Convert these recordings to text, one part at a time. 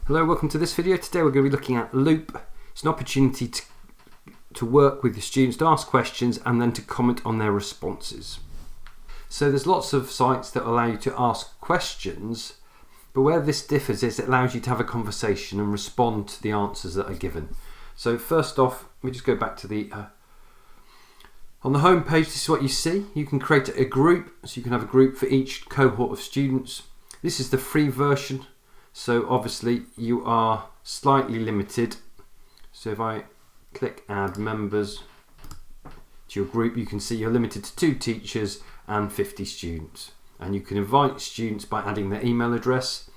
Hello, welcome to this video. Today we're going to be looking at Loop. It's an opportunity to work with your students, to ask questions and then to comment on their responses. So there's lots of sites that allow you to ask questions, but where this differs is it allows you to have a conversation and respond to the answers that are given. So first off, let me just go back to the on the home page. This is what you see. You can create a group, so you can have a group for each cohort of students. This is the free version. So obviously you are slightly limited. So if I click add members to your group, you can see you're limited to 2 teachers and 50 students. And you can invite students by adding their email address.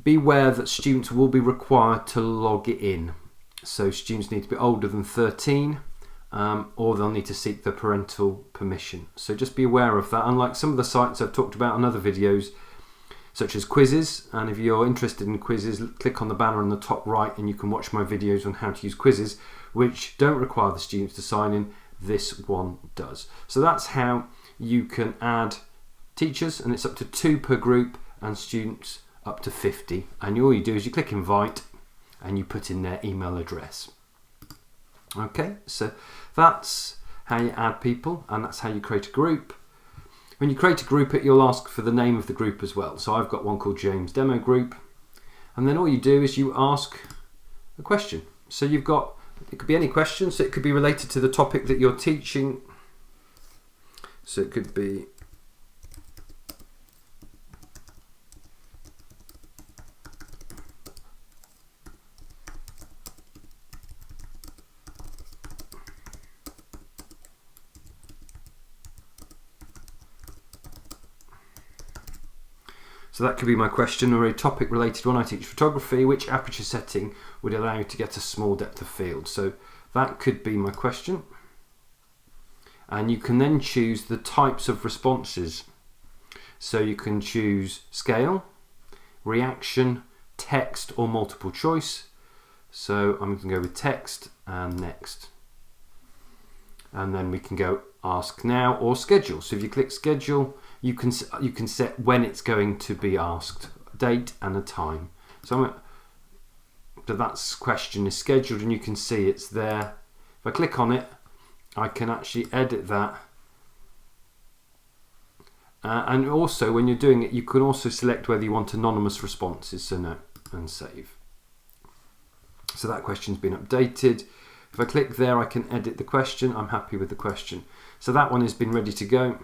Beware that students will be required to log in. So students need to be older than 13 or they'll need to seek the parental permission. So just be aware of that. Unlike some of the sites I've talked about in other videos, such as quizzes, and if you're interested in quizzes, click on the banner on the top right and you can watch my videos on how to use quizzes, which don't require the students to sign in. This one does. So that's how you can add teachers, and it's up to 2 per group, and students up to 50. And all you do is you click invite and you put in their email address. Okay, so that's how you add people, and that's how you create a group. When you create a group, you'll ask for the name of the group as well. So I've got one called James Demo Group, and then all you do is you ask a question. So you've got, it could be any question, so it could be related to the topic that you're teaching. So it could be So that could be my question, or a topic related when I teach photography, which aperture setting would allow you to get a small depth of field. So that could be my question. And you can then choose the types of responses. So you can choose scale, reaction, text, or multiple choice. So I'm going to go with text and next. And then we can go ask now or schedule. So if you click schedule, you can set when it's going to be asked, date and a time. So that question is scheduled, and you can see it's there. If I click on it, I can actually edit that. And also, when you're doing it, you can also select whether you want anonymous responses. So no, and save. So that question's been updated. If I click there, I can edit the question. I'm happy with the question. So that one has been ready to go.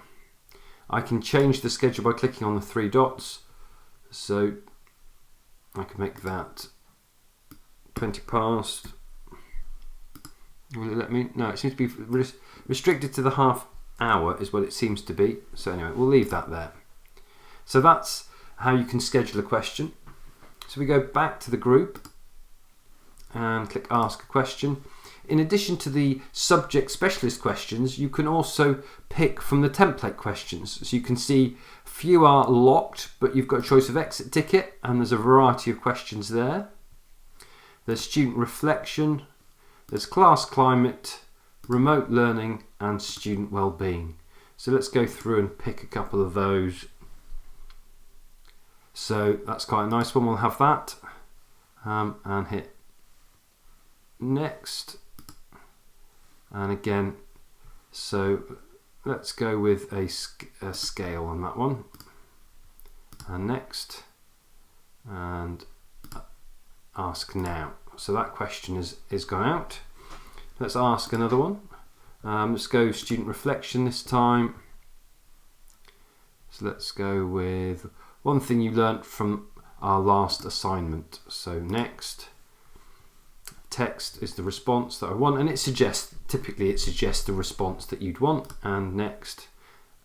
I can change the schedule by clicking on the 3 dots. So I can make that 20 past. Will it let me? No, it seems to be restricted to the half hour is what it seems to be. So anyway, we'll leave that there. So that's how you can schedule a question. So we go back to the group and click ask a question. In addition to the subject specialist questions, you can also pick from the template questions. So you can see few are locked, but you've got a choice of exit ticket, and there's a variety of questions there. There's student reflection, there's class climate, remote learning, and student well-being. So let's go through and pick a couple of those. So that's quite a nice one. We'll have that and hit next. And again, so let's go with a scale on that one, and next, and ask now. So that question is gone out. Let's ask another one. Let's go student reflection this time. So let's go with one thing you learnt from our last assignment. So next. Text is the response that I want, and typically it suggests the response that you'd want, and next,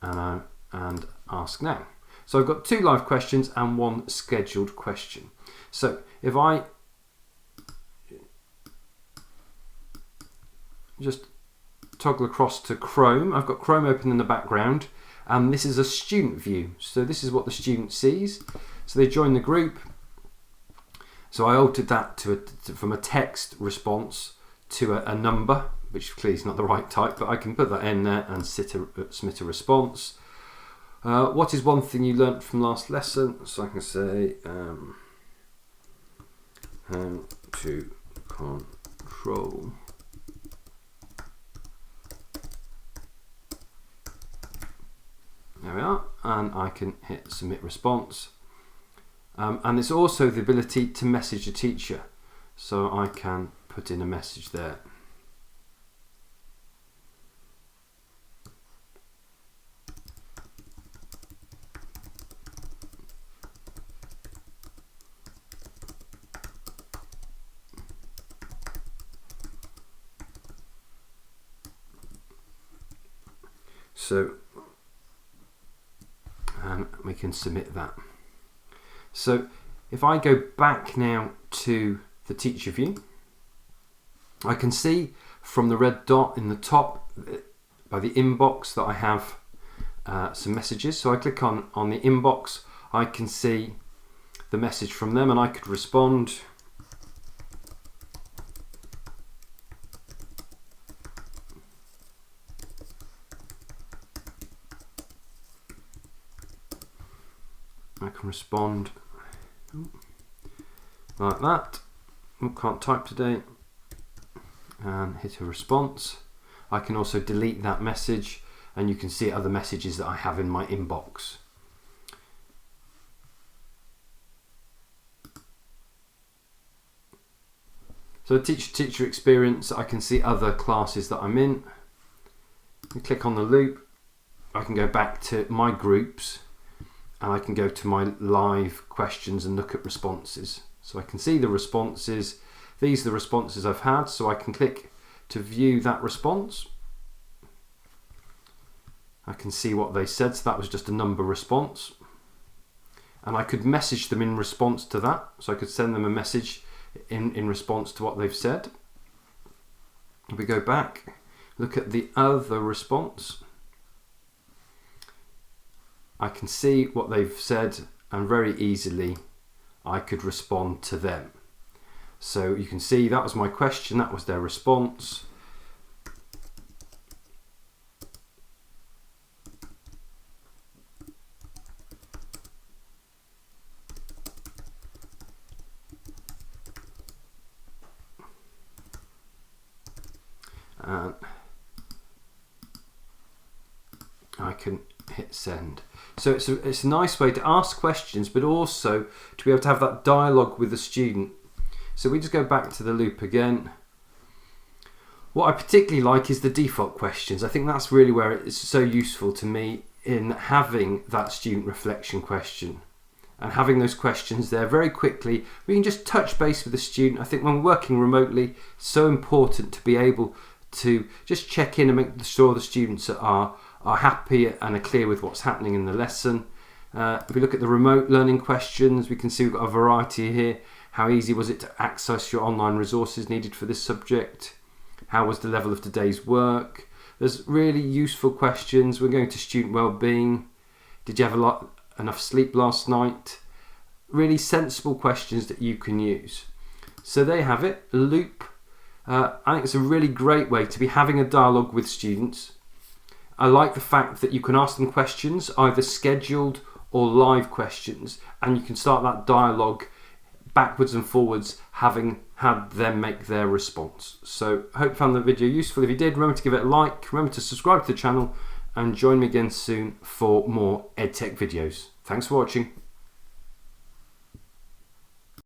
and ask now. So I've got 2 live questions and 1 scheduled question. So if I just toggle across to Chrome, I've got Chrome open in the background, and this is a student view. So this is what the student sees. So they join the group. So I altered that from a text response to a number, which clearly is not the right type, but I can put that in there and submit a response. What is one thing you learnt from last lesson? So I can say how to control there we are, and I can hit submit response. And there's also the ability to message a teacher, so I can put in a message there. So we can submit that. So if I go back now to the teacher view, I can see from the red dot in the top by the inbox that I have some messages. So I click on the inbox, I can see the message from them and I could respond. I can respond like that. Can't type today, and hit a response. I can also delete that message and you can see other messages that I have in my inbox. So teacher experience, I can see other classes that I'm in. I click on the loop, I can go back to my groups and I can go to my live questions and look at responses. So I can see the responses. These are the responses I've had, so I can click to view that response. I can see what they said, so that was just a number response. And I could message them in response to that, so I could send them a message in response to what they've said. If we go back, look at the other response. I can see what they've said and very easily I could respond to them. So you can see that was my question, that was their response. And I can hit send. So it's a nice way to ask questions, but also to be able to have that dialogue with the student. So we just go back to the loop again. What I particularly like is the default questions. I think that's really where it's so useful to me in having that student reflection question. And having those questions there very quickly, we can just touch base with the student. I think when we're working remotely, it's so important to be able to just check in and make sure the students are happy and are clear with what's happening in the lesson. If we look at the remote learning questions, we can see we've got a variety here. How easy was it to access your online resources needed for this subject? How was the level of today's work? There's really useful questions. We're going to student well-being. Did you have enough sleep last night? Really sensible questions that you can use. So there you have it, Loop. I think it's a really great way to be having a dialogue with students. I like the fact that you can ask them questions, either scheduled or live questions, and you can start that dialogue backwards and forwards, having had them make their response. So I hope you found the video useful. If you did, remember to give it a like, remember to subscribe to the channel, and join me again soon for more EdTech videos. Thanks for watching.